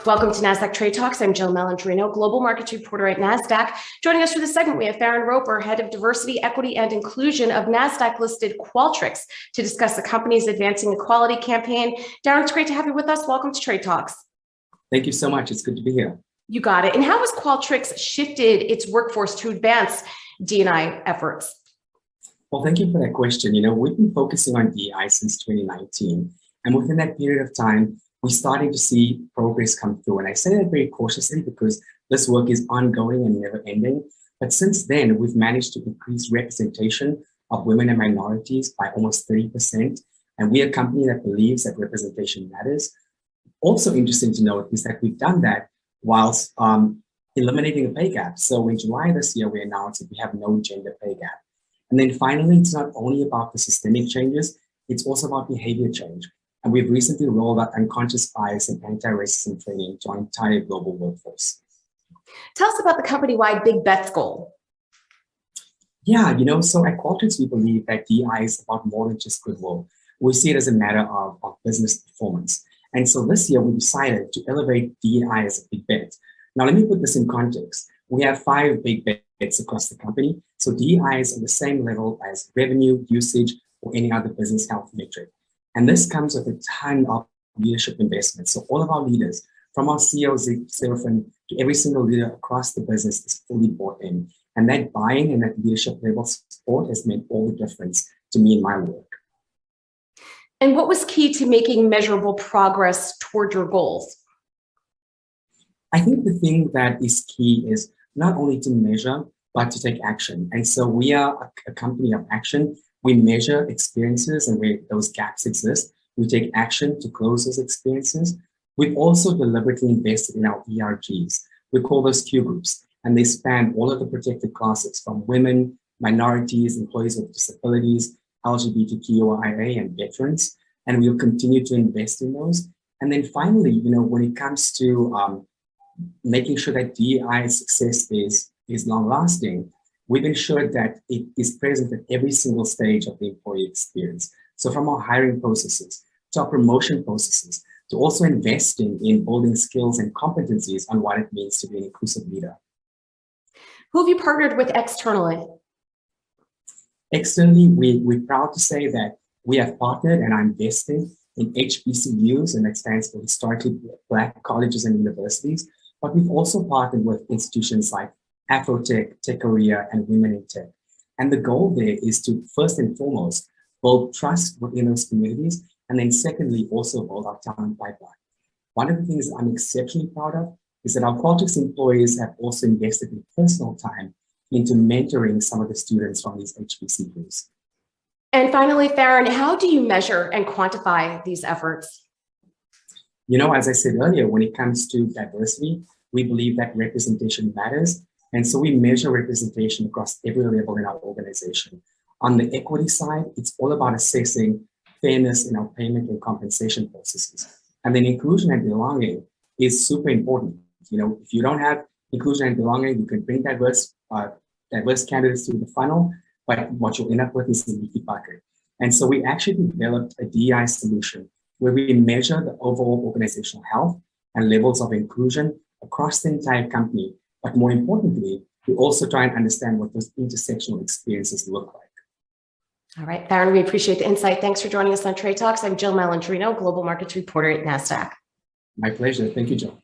Welcome to Nasdaq Trade Talks. I'm Jill Malandrino, Global Markets Reporter at Nasdaq. Joining us for this segment, we have Farren Roper, Head of Diversity, Equity, and Inclusion of Nasdaq-listed Qualtrics, to discuss the company's Advancing Equality campaign. Darren, it's great to have you with us. Welcome to Trade Talks. Thank you so much. It's good to be here. You got it. And how has Qualtrics shifted its workforce to advance D&I efforts? Well, thank you for that question. We've been focusing on DEI since 2019. And within that period of time, we're starting to see progress come through. And I say that very cautiously because this work is ongoing and never ending. But since then, we've managed to increase representation of women and minorities by almost 30%. And we're a company that believes that representation matters. Also interesting to note is that we've done that whilst eliminating a pay gap. So in July this year, we announced that we have no gender pay gap. And then finally, it's not only about the systemic changes, it's also about behavior change. And we've recently rolled out unconscious bias and anti-racism training to our entire global workforce. Tell us about the company-wide Big Bets goal. Yeah, so at Qualtrics, we believe that DEI is about more than just goodwill. We see it as a matter of business performance. And so this year, we decided to elevate DEI as a big bet. Now, let me put this in context. We have 5 big bets across the company. So DEI is on the same level as revenue, usage, or any other business health metric. And this comes with a ton of leadership investment. So all of our leaders, from our CEO, Serafin, to every single leader across the business is fully bought in. And that buy-in and that leadership level support has made all the difference to me in my work. And what was key to making measurable progress toward your goals? I think the thing that is key is not only to measure, but to take action. And so we are a company of action. We measure experiences and where those gaps exist. We take action to close those experiences. We've also deliberately invested in our ERGs. We call those Q groups, and they span all of the protected classes from women, minorities, employees with disabilities, LGBTQIA, and veterans. And we'll continue to invest in those. And then finally, when it comes to making sure that DEI success is long-lasting, we've ensured that it is present at every single stage of the employee experience. So from our hiring processes, to our promotion processes, to also investing in building skills and competencies on what it means to be an inclusive leader. Who have you partnered with externally? Externally, we're proud to say that we have partnered and are investing in HBCUs, and that stands for Historically Black Colleges and Universities. But we've also partnered with institutions like Afrotech, Tech Korea, and Women in Tech. And the goal there is to, first and foremost, build trust within those communities, and then secondly, also build our talent pipeline. One of the things I'm exceptionally proud of is that our Qualtrics employees have also invested in personal time into mentoring some of the students from these HBCUs. And finally, Farren, how do you measure and quantify these efforts? As I said earlier, when it comes to diversity, we believe that representation matters. And so we measure representation across every level in our organization. On the equity side, it's all about assessing fairness in our payment and compensation processes. And then inclusion and belonging is super important. If you don't have inclusion and belonging, you can bring diverse candidates through the funnel, but what you'll end up with is a leaky bucket. And so we actually developed a DEI solution where we measure the overall organizational health and levels of inclusion across the entire company. But more importantly, we also try and understand what those intersectional experiences look like. All right, Farren, we appreciate the insight. Thanks for joining us on Trade Talks. I'm Jill Malandrino, Global Markets Reporter at Nasdaq. My pleasure. Thank you, Jill.